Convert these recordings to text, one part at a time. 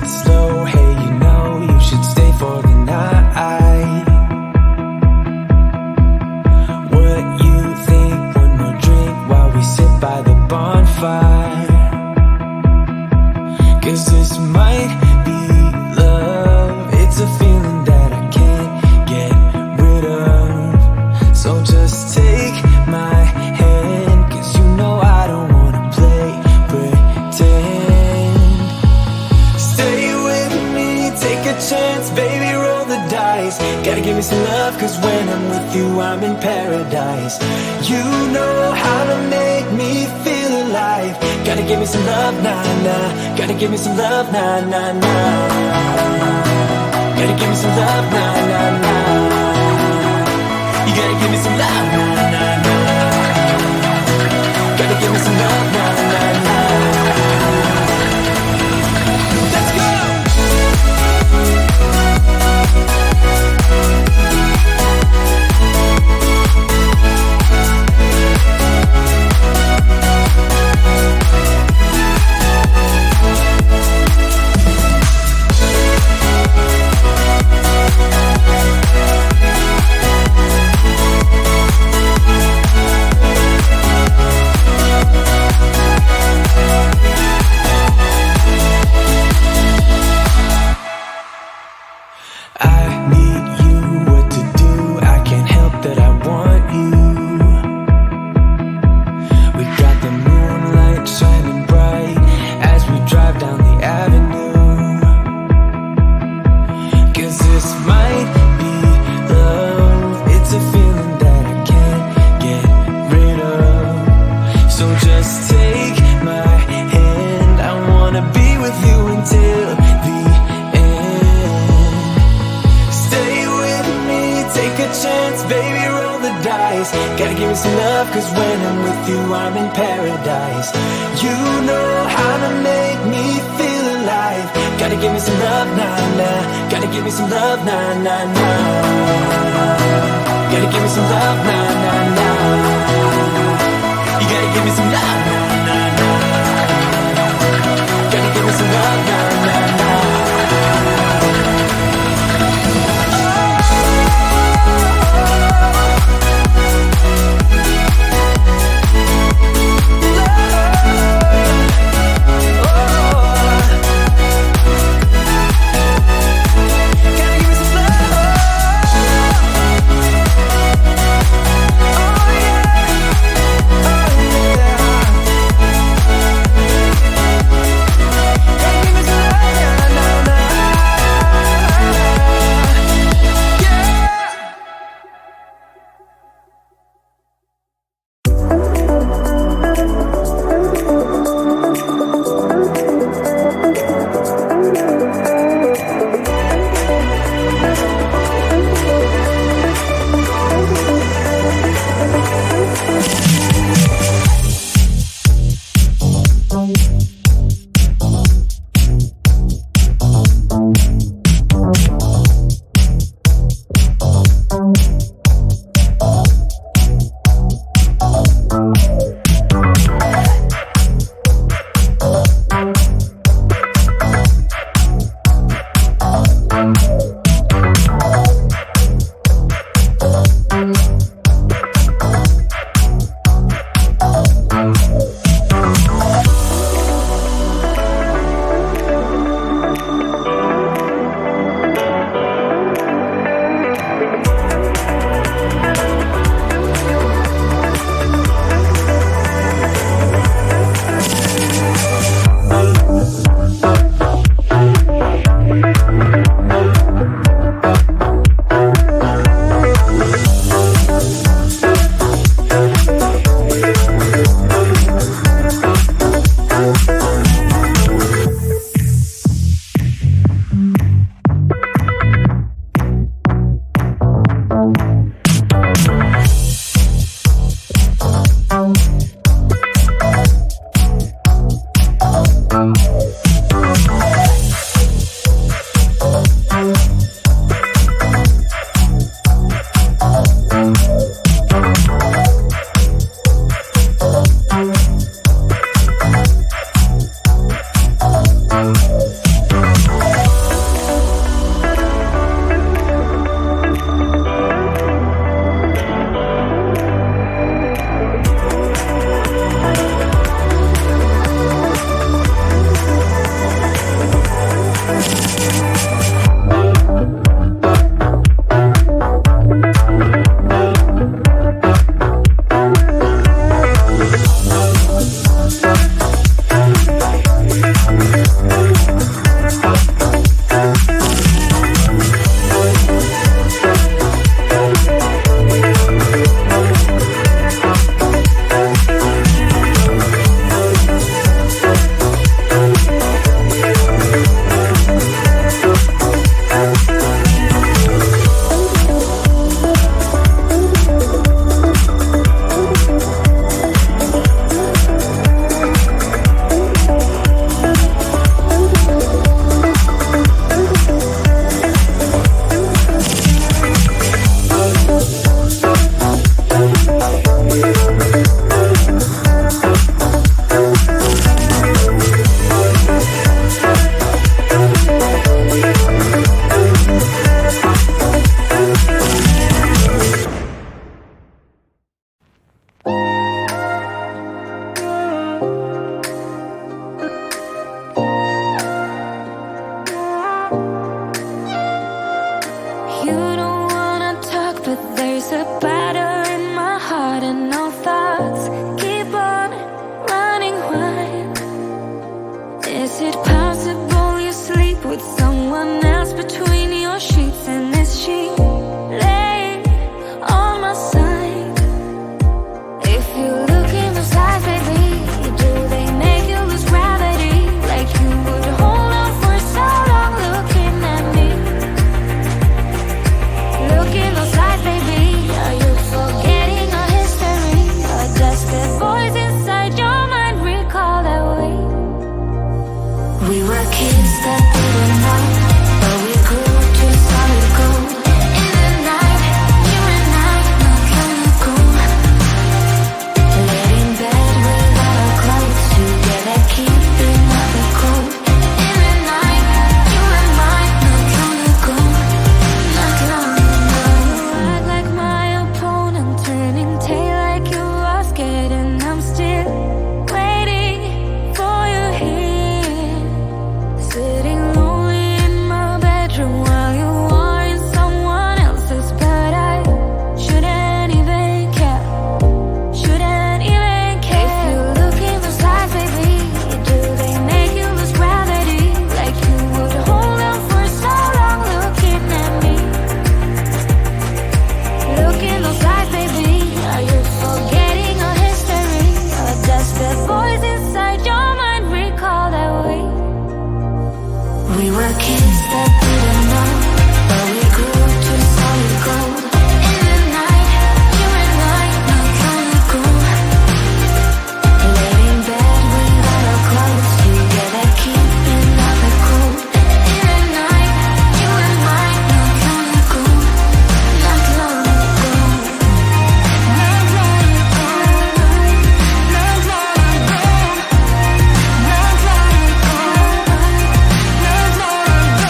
it slow. Hey, you know you should stay for the night. What you think? One more drink while we sit by the bonfire. 'Cause this might be love. It's a feeling that I can't get rid of. So just take my hand, 'cause you know I don't wanna play pretend. Stay with me, take a chance, baby, roll the dice. Gotta give me some love, 'cause when I'm with you, I'm in paradise. You know how to make me feel alive. Gotta give me some love, nah, nah. Gotta give me some love, nah, nah, nah. Gotta give me some love, nah, nah, nah. You gotta give me some love, nah, nah, nah. Gotta give me some love, nah, nah, nah. Let's go! Gotta give me some love, 'cause when I'm with you, I'm in paradise. You know how to make me feel alive. Gotta give me some love, nah, nah. Gotta give me some love, nah, nah, nah. Gotta give me some love, nah, nah, nah. You gotta give me some love, nah, nah, nah. Gotta give me some love, nah, nah, nah. Oh yeah. kids that didn't know, but we grew to solid gold. In the night, you and I, not long ago, laid in bed without our clothes, together keeping up the cold. In the night, you and I, not long ago, not long ago. Act like my opponent, turning tail like you were scared, and I'm still waiting for you here, sitting lonely in my bedroom while you are in someone else's. But I shouldn't even care, shouldn't even care. If you look in those eyes, baby, do they make you lose gravity? Like you would hold on for so long looking at me. Look in those eyes, baby, are you forgetting our history? Or does the voice inside your mind recall that we were kids that didn't know, but we grew to solid gold. In the night, you and I, not long ago, laid in bed without our clothes, together keeping up the cold. In the night, you and I, not long ago, not long ago, not long ago, not long ago, not long ago, not long ago.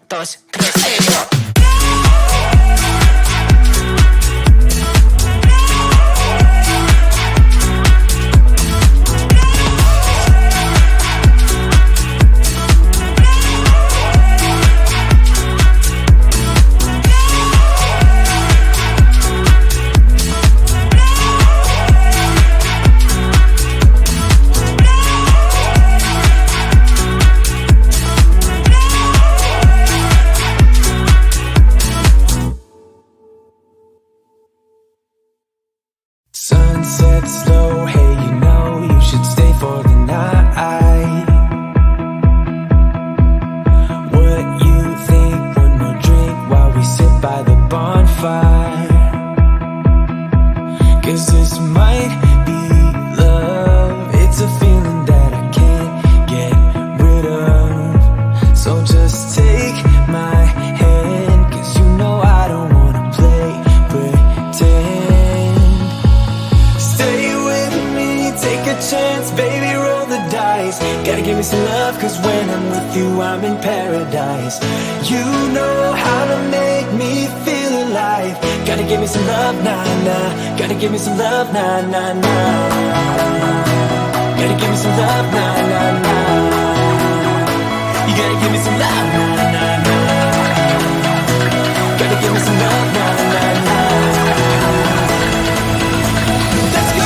dos, tres, ¡ey! Sunset slow, hey, you know you should stay for the night. What you think? One more drink while we sit by the bonfire. 'Cause this might be love. It's a feeling that I can't get rid of. So just take my hand, 'cause you know I don't wanna play pretend. Stay with me, take a chance, baby, roll the dice. Gotta give me some love, 'cause when I'm with you, I'm in paradise. You know how to make me feel alive. Gotta give me some love, nah, nah. Gotta give me some love, nah, nah, nah. Gotta give me some love, nah, nah, nah. You gotta give me some love, nah, nah, nah. Gotta give me some love, nah, nah, nah. Let's go!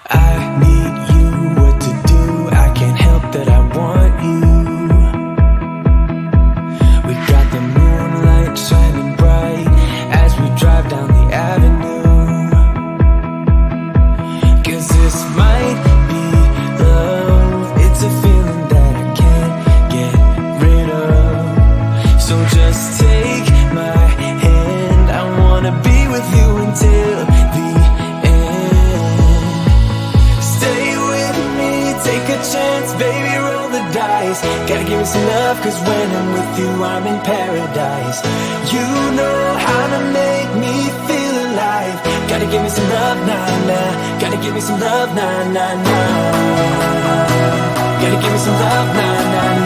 I need you, what to do, I can't help that I want you. We got the moonlight shining bright as we drive down the avenue. 'Cause this might be love. It's a feeling that I can't get rid of. So just take my hand, I wanna be with you until the end. Stay with me, take a chance, baby, roll the dice. Gotta give me some love, 'cause when I'm with you, I'm in paradise. You know how to make me feel alive. Gotta give me some love, nah, nah. Gotta give me some love, nah, nah, nah. Gotta give me some love, nah, nah, nah.